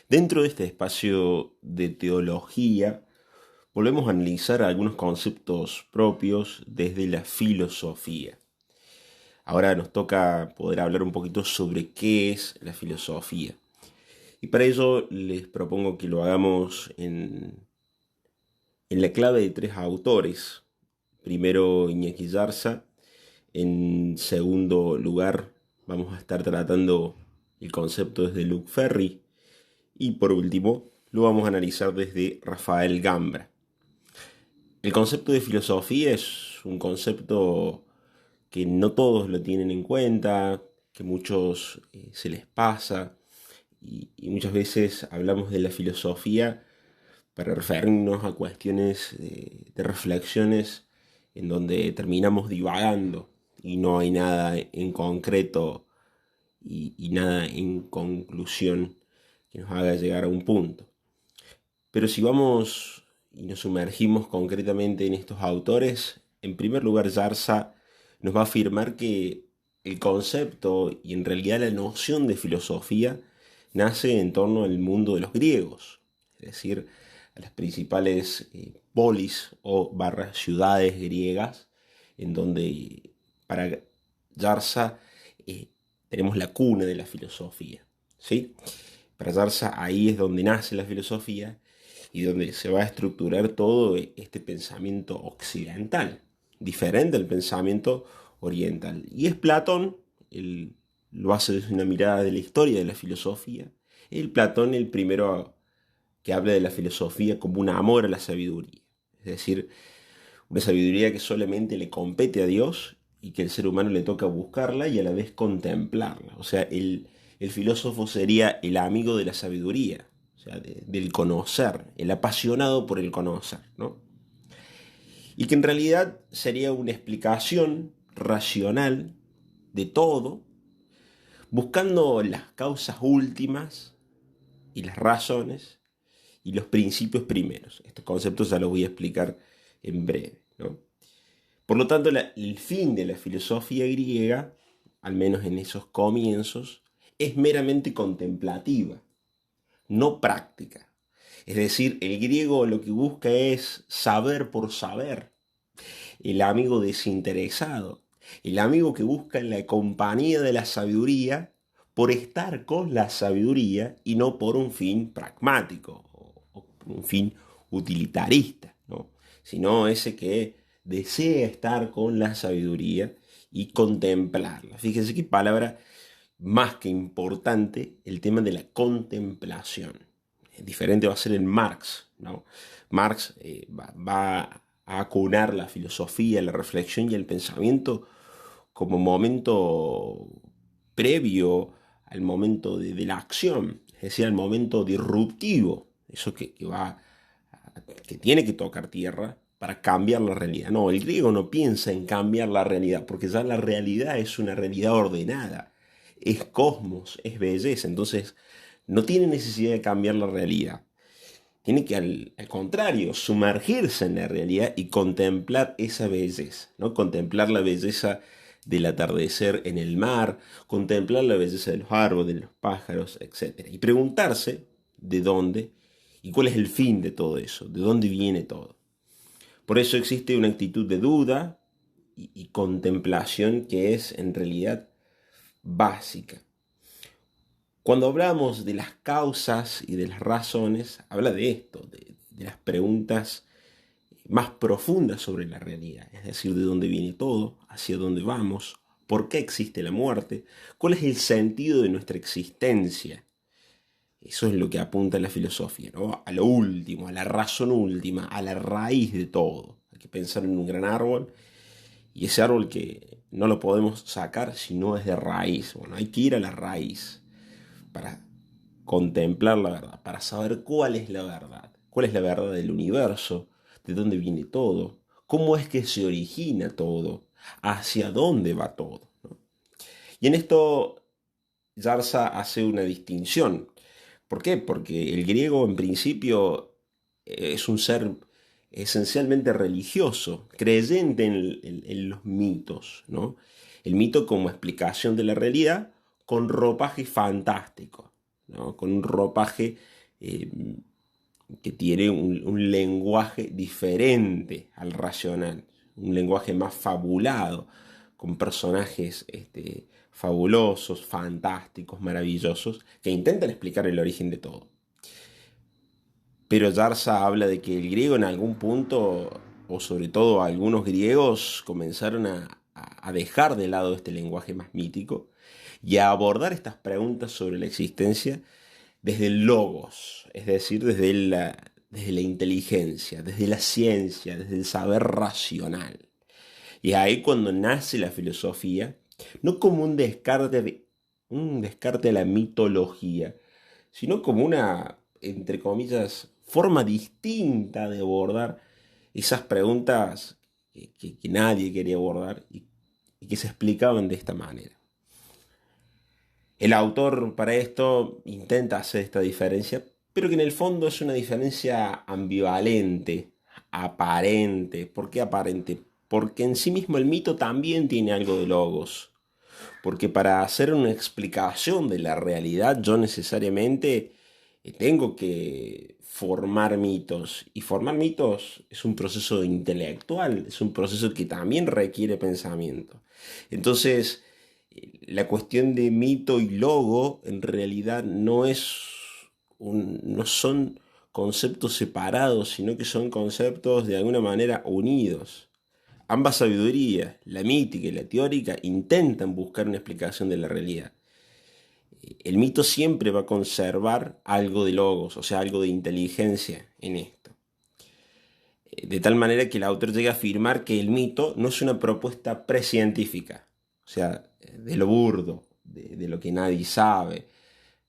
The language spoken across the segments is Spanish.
Dentro de este espacio de teología, volvemos a analizar algunos conceptos propios desde la filosofía. Ahora nos toca poder hablar un poquito sobre qué es la filosofía. Y para ello les propongo que lo hagamos en la clave de tres autores. Primero Iñaki Yarza, en segundo lugar vamos a estar tratando el concepto desde Luc Ferry y por último lo vamos a analizar desde Rafael Gambra. El concepto de filosofía es un concepto que no todos lo tienen en cuenta, que muchos se les pasa y muchas veces hablamos de la filosofía para referirnos a cuestiones de reflexiones en donde terminamos divagando y no hay nada en concreto y nada en conclusión que nos haga llegar a un punto. Pero si vamos y nos sumergimos concretamente en estos autores, en primer lugar Yarza nos va a afirmar que el concepto y en realidad la noción de filosofía nace en torno al mundo de los griegos, es decir, a las principales polis o barras ciudades griegas, en donde para Yarza tenemos la cuna de la filosofía, ¿sí? Para Yarza ahí es donde nace la filosofía y donde se va a estructurar todo este pensamiento occidental, diferente al pensamiento oriental. Y es Platón, él lo hace desde una mirada de la historia de la filosofía, el Platón el primero que habla de la filosofía como un amor a la sabiduría, es decir, una sabiduría que solamente le compete a Dios y que el ser humano le toca buscarla y a la vez contemplarla. O sea, el filósofo sería el amigo de la sabiduría, o sea, del conocer, el apasionado por el conocer, ¿no? Y que en realidad sería una explicación racional de todo, buscando las causas últimas y las razones y los principios primeros. Estos conceptos ya los voy a explicar en breve, ¿no? Por lo tanto, el fin de la filosofía griega, al menos en esos comienzos, es meramente contemplativa, no práctica. Es decir, el griego lo que busca es saber por saber, el amigo desinteresado, el amigo que busca la compañía de la sabiduría por estar con la sabiduría y no por un fin pragmático o por un fin utilitarista, ¿no? Sino ese que desea estar con la sabiduría y contemplarla. Fíjense qué palabra más que importante, el tema de la contemplación. Diferente va a ser en Marx, ¿no? Marx va a acunar la filosofía, la reflexión y el pensamiento como momento previo al momento de la acción, es decir, al momento disruptivo, eso que tiene que tocar tierra para cambiar la realidad. No, el griego no piensa en cambiar la realidad, porque ya la realidad es una realidad ordenada, es cosmos, es belleza, entonces no tiene necesidad de cambiar la realidad. Tiene que, al contrario, sumergirse en la realidad y contemplar esa belleza, ¿no? Contemplar la belleza del atardecer en el mar, contemplar la belleza de los árboles, de los pájaros, etc. Y preguntarse de dónde y cuál es el fin de todo eso, de dónde viene todo. Por eso existe una actitud de duda y contemplación que es en realidad básica. Cuando hablamos de las causas y de las razones, habla de esto, de las preguntas más profundas sobre la realidad, es decir, de dónde viene todo, hacia dónde vamos, por qué existe la muerte, cuál es el sentido de nuestra existencia. Eso es lo que apunta la filosofía, ¿no? A lo último, a la razón última, a la raíz de todo. Hay que pensar en un gran árbol y ese árbol que no lo podemos sacar si no es de raíz. Bueno, hay que ir a la raíz para contemplar la verdad, para saber cuál es la verdad del universo, de dónde viene todo, cómo es que se origina todo, hacia dónde va todo, ¿no? Y en esto Yarza hace una distinción. ¿Por qué? Porque el griego en principio es un ser esencialmente religioso, creyente en los mitos, ¿no? El mito como explicación de la realidad con ropaje fantástico. ¿no? Con un ropaje que tiene un lenguaje diferente al racional, un lenguaje más fabulado, con personajes fabulosos, fantásticos, maravillosos, que intentan explicar el origen de todo. Pero Yarza habla de que el griego en algún punto, o sobre todo algunos griegos, comenzaron a dejar de lado este lenguaje más mítico y a abordar estas preguntas sobre la existencia desde el logos, es decir, desde la inteligencia, desde la ciencia, desde el saber racional. Y ahí cuando nace la filosofía, no como un descarte de la mitología, sino como una, entre comillas, forma distinta de abordar esas preguntas que nadie quería abordar y que se explicaban de esta manera. El autor para esto intenta hacer esta diferencia, pero que en el fondo es una diferencia ambivalente, aparente. ¿Por qué aparente? Porque en sí mismo el mito también tiene algo de logos. Porque para hacer una explicación de la realidad yo necesariamente tengo que formar mitos. Y formar mitos es un proceso intelectual, es un proceso que también requiere pensamiento. Entonces, la cuestión de mito y logo en realidad no son conceptos separados, sino que son conceptos de alguna manera unidos. Ambas sabidurías, la mítica y la teórica, intentan buscar una explicación de la realidad. El mito siempre va a conservar algo de logos, o sea, algo de inteligencia en esto. De tal manera que el autor llega a afirmar que el mito no es una propuesta precientífica, o sea, de lo burdo, de lo que nadie sabe,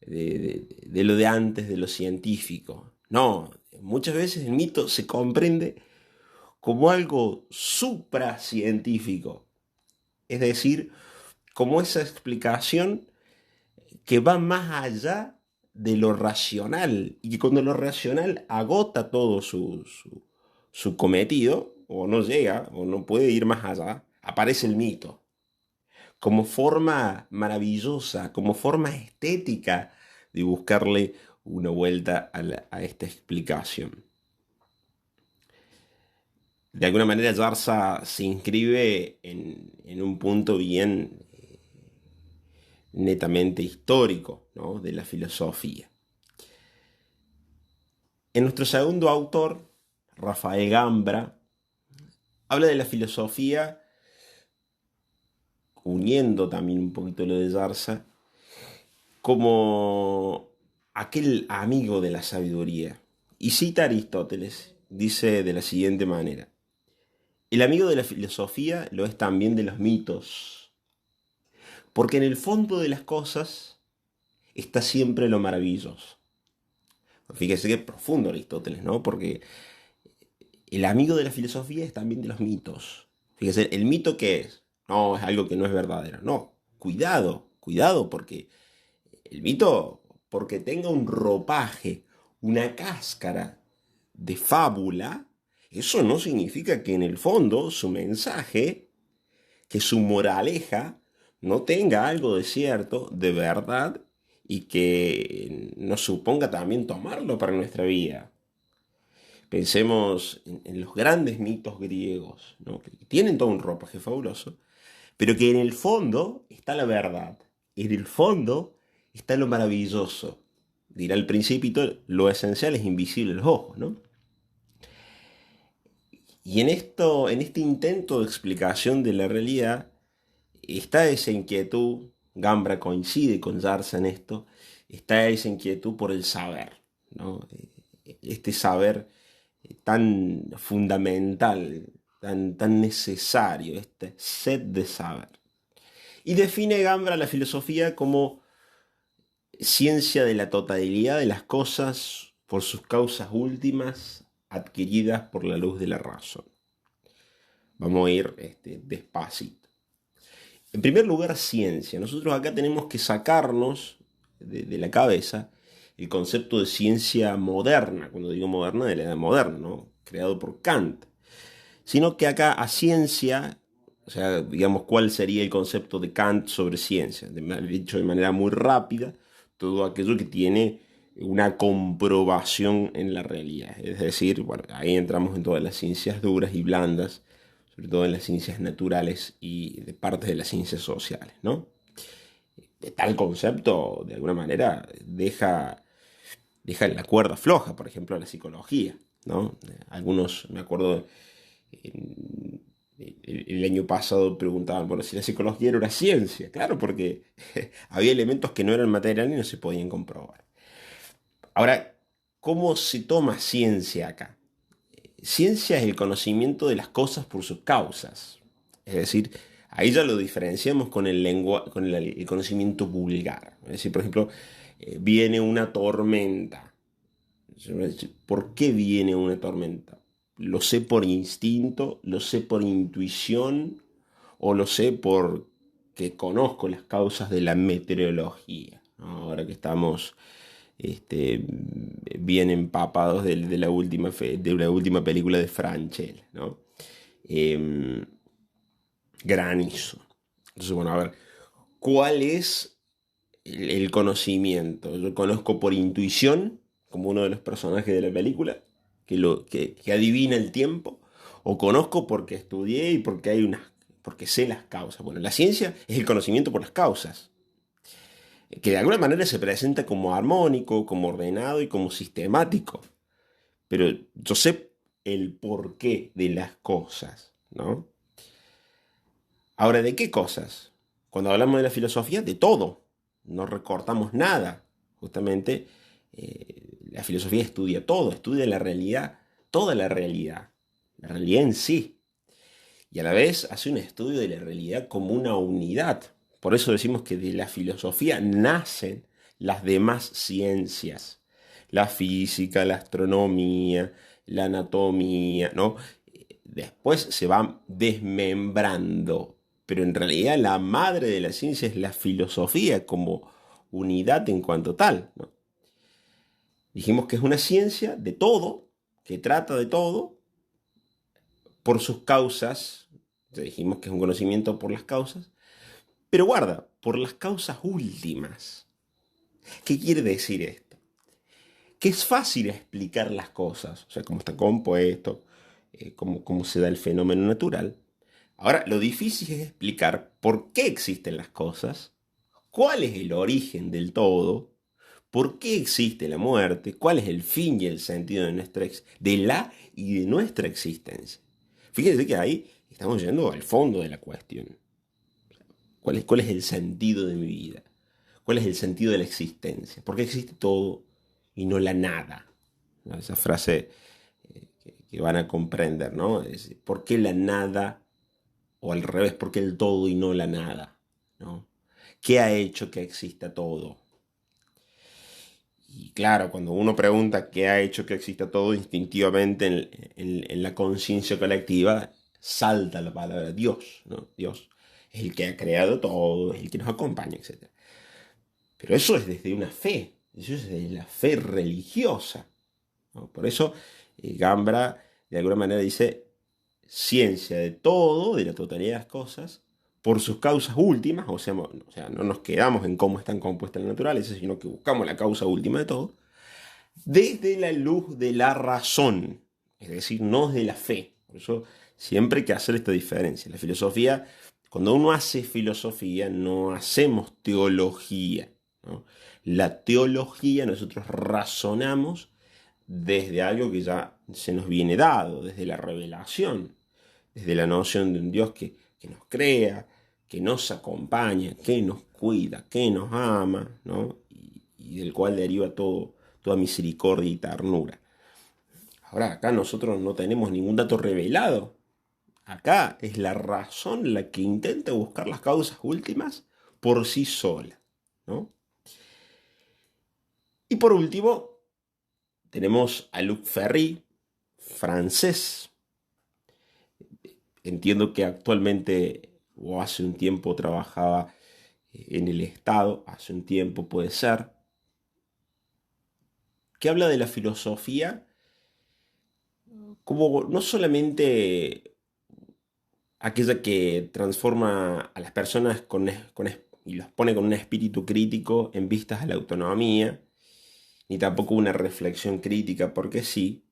de lo de antes de lo científico. No, muchas veces el mito se comprende como algo supracientífico, es decir, como esa explicación que va más allá de lo racional y que cuando lo racional agota todo su cometido, o no llega, o no puede ir más allá, aparece el mito como forma maravillosa, como forma estética de buscarle una vuelta a esta explicación. De alguna manera Yarza se inscribe en un punto bien netamente histórico, ¿no?, de la filosofía. En nuestro segundo autor, Rafael Gambra, habla de la filosofía uniendo también un poquito lo de Yarza como aquel amigo de la sabiduría. Y cita a Aristóteles, dice de la siguiente manera: el amigo de la filosofía lo es también de los mitos, porque en el fondo de las cosas está siempre lo maravilloso. Fíjese que es profundo Aristóteles, ¿no? Porque el amigo de la filosofía es también de los mitos. Fíjese, ¿el mito qué es? No, es algo que no es verdadero. No, cuidado, cuidado, porque el mito, porque tenga un ropaje, una cáscara de fábula, eso no significa que en el fondo su mensaje, que su moraleja, no tenga algo de cierto, de verdad, y que nos suponga también tomarlo para nuestra vida. Pensemos en los grandes mitos griegos, ¿no?, que tienen todo un ropaje fabuloso, pero que en el fondo está la verdad, en el fondo está lo maravilloso. Dirá el Principito, lo esencial es invisible a los ojos, ¿no? Y en este intento de explicación de la realidad, está esa inquietud, Gambra coincide con Yarza en esto, está esa inquietud por el saber, ¿no? Este saber tan fundamental, tan necesario, este sed de saber. Y define Gambra la filosofía como ciencia de la totalidad de las cosas por sus causas últimas adquiridas por la luz de la razón. Vamos a ir despacito. En primer lugar, ciencia. Nosotros acá tenemos que sacarnos de la cabeza el concepto de ciencia moderna, cuando digo moderna, de la edad moderna, ¿no?, creado por Kant. Sino que acá a ciencia, o sea, digamos, ¿cuál sería el concepto de Kant sobre ciencia? Dicho de manera muy rápida, todo aquello que tiene una comprobación en la realidad. Es decir, bueno, ahí entramos en todas las ciencias duras y blandas, sobre todo en las ciencias naturales y de partes de las ciencias sociales, ¿no? Tal concepto, de alguna manera, deja la cuerda floja, por ejemplo, a la psicología, ¿no? Algunos, me acuerdo, el año pasado preguntaban, bueno, si la psicología era una ciencia. Claro, porque había elementos que no eran materiales y no se podían comprobar. Ahora, ¿cómo se toma ciencia acá? Ciencia es el conocimiento de las cosas por sus causas. Es decir, ahí ya lo diferenciamos con con el conocimiento vulgar. Es decir, por ejemplo, viene una tormenta. ¿Por qué viene una tormenta? ¿Lo sé por instinto? ¿Lo sé por intuición? ¿O lo sé porque conozco las causas de la meteorología? Ahora que estamos bien empapados de la última película de Franchella, ¿no? Eh, Granizo. Entonces, bueno, a ver, ¿cuál es el conocimiento? Yo conozco por intuición, como uno de los personajes de la película, que adivina el tiempo, o conozco porque estudié y porque sé las causas. Bueno, la ciencia es el conocimiento por las causas, que de alguna manera se presenta como armónico, como ordenado y como sistemático. Pero yo sé el porqué de las cosas, ¿no? Ahora, ¿de qué cosas? Cuando hablamos de la filosofía, de todo. No recortamos nada. Justamente, la filosofía estudia todo, estudia la realidad, toda la realidad en sí. Y a la vez hace un estudio de la realidad como una unidad. Por eso decimos que de la filosofía nacen las demás ciencias. La física, la astronomía, la anatomía, ¿no? Después se van desmembrando. Pero en realidad la madre de la ciencia es la filosofía como unidad en cuanto tal, ¿no? Dijimos que es una ciencia de todo, que trata de todo, por sus causas. Ya dijimos que es un conocimiento por las causas. Pero guarda, por las causas últimas. ¿Qué quiere decir esto? Que es fácil explicar las cosas, o sea, cómo está compuesto, cómo se da el fenómeno natural. Ahora, lo difícil es explicar por qué existen las cosas, cuál es el origen del todo, por qué existe la muerte, cuál es el fin y el sentido de la y de nuestra existencia. Fíjense que ahí estamos yendo al fondo de la cuestión. ¿Cuál es el sentido de mi vida? ¿Cuál es el sentido de la existencia? ¿Por qué existe todo y no la nada? ¿No? Esa frase que van a comprender, ¿no? Es, ¿por qué la nada? O al revés, ¿por qué el todo y no la nada? ¿No? ¿Qué ha hecho que exista todo? Y claro, cuando uno pregunta qué ha hecho que exista todo, instintivamente en la conciencia colectiva salta la palabra Dios, ¿no? Dios es el que ha creado todo, es el que nos acompaña, etc. Pero eso es desde una fe, eso es desde la fe religiosa, ¿no? Por eso Gambra de alguna manera dice ciencia de todo, de la totalidad de las cosas, por sus causas últimas, o sea, no nos quedamos en cómo están compuestas la naturaleza, sino que buscamos la causa última de todo, desde la luz de la razón, es decir, no desde la fe. Por eso siempre hay que hacer esta diferencia. La filosofía, cuando uno hace filosofía, no hacemos teología, ¿no? La teología nosotros razonamos desde algo que ya se nos viene dado, desde la revelación, desde la noción de un Dios que nos crea, que nos acompaña, que nos cuida, que nos ama, ¿no? Y del cual deriva toda misericordia y ternura. Ahora, acá nosotros no tenemos ningún dato revelado. Acá es la razón la que intenta buscar las causas últimas por sí sola, ¿no? Y por último, tenemos a Luc Ferry, francés. Entiendo que actualmente o hace un tiempo trabajaba en el Estado, hace un tiempo puede ser, que habla de la filosofía como no solamente aquella que transforma a las personas y los pone con un espíritu crítico en vistas a la autonomía, ni tampoco una reflexión crítica porque sí,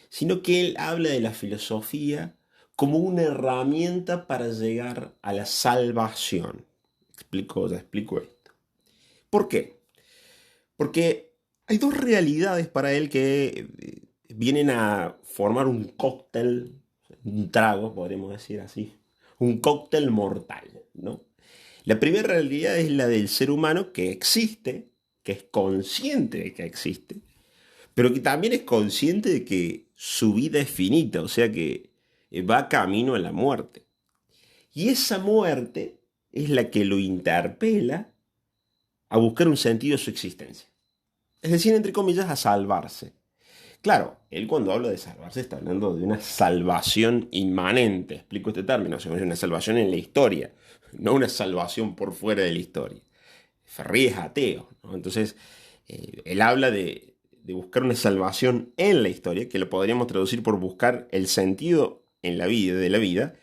sino que él habla de la filosofía como una herramienta para llegar a la salvación. Ya explico esto. ¿Por qué? Porque hay dos realidades para él que vienen a formar un cóctel, un trago, podríamos decir así, un cóctel mortal, ¿no? La primera realidad es la del ser humano que existe, que es consciente de que existe, pero que también es consciente de que su vida es finita, o sea que va camino a la muerte. Y esa muerte es la que lo interpela a buscar un sentido a su existencia. Es decir, entre comillas, a salvarse. Claro, él cuando habla de salvarse está hablando de una salvación inmanente. Explico este término, o sea, una salvación en la historia, no una salvación por fuera de la historia. Ferri es ateo, ¿no? Entonces, él habla de buscar una salvación en la historia, que lo podríamos traducir por buscar el sentido en la vida, de la vida,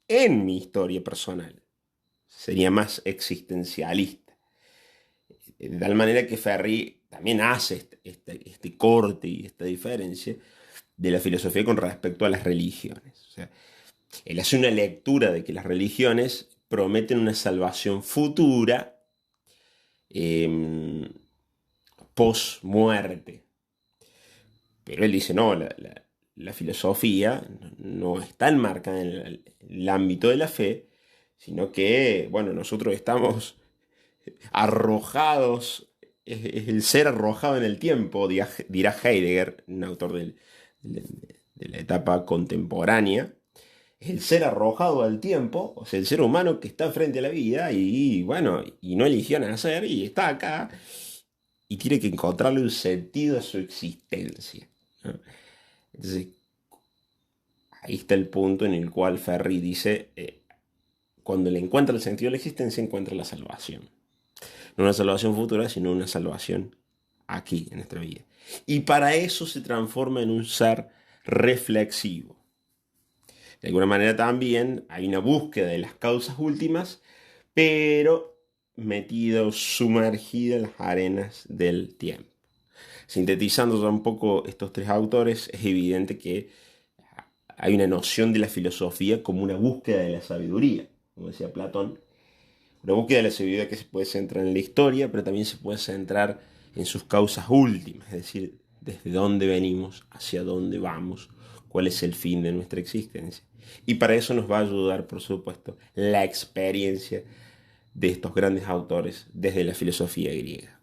en mi historia personal. Sería más existencialista. De tal manera que Ferri también hace este corte y esta diferencia de la filosofía con respecto a las religiones. O sea, él hace una lectura de que las religiones prometen una salvación futura eh, post-muerte. Pero él dice, no, la filosofía no está enmarcada en el ámbito de la fe, sino que, bueno, nosotros estamos arrojados, es el ser arrojado en el tiempo, dirá Heidegger, un autor de la etapa contemporánea, es el ser arrojado al tiempo, o sea, el ser humano que está frente a la vida y bueno, y no eligió nacer y está acá y tiene que encontrarle un sentido a su existencia, ¿no? Entonces, ahí está el punto en el cual Ferri dice, cuando le encuentra el sentido de la existencia, encuentra la salvación. No una salvación futura, sino una salvación aquí, en nuestra vida. Y para eso se transforma en un ser reflexivo. De alguna manera también hay una búsqueda de las causas últimas, pero metido, sumergido en las arenas del tiempo. Sintetizando ya un poco estos tres autores, es evidente que hay una noción de la filosofía como una búsqueda de la sabiduría, como decía Platón. Una búsqueda de la sabiduría que se puede centrar en la historia, pero también se puede centrar en sus causas últimas, es decir, desde dónde venimos, hacia dónde vamos, cuál es el fin de nuestra existencia. Y para eso nos va a ayudar, por supuesto, la experiencia de estos grandes autores desde la filosofía griega.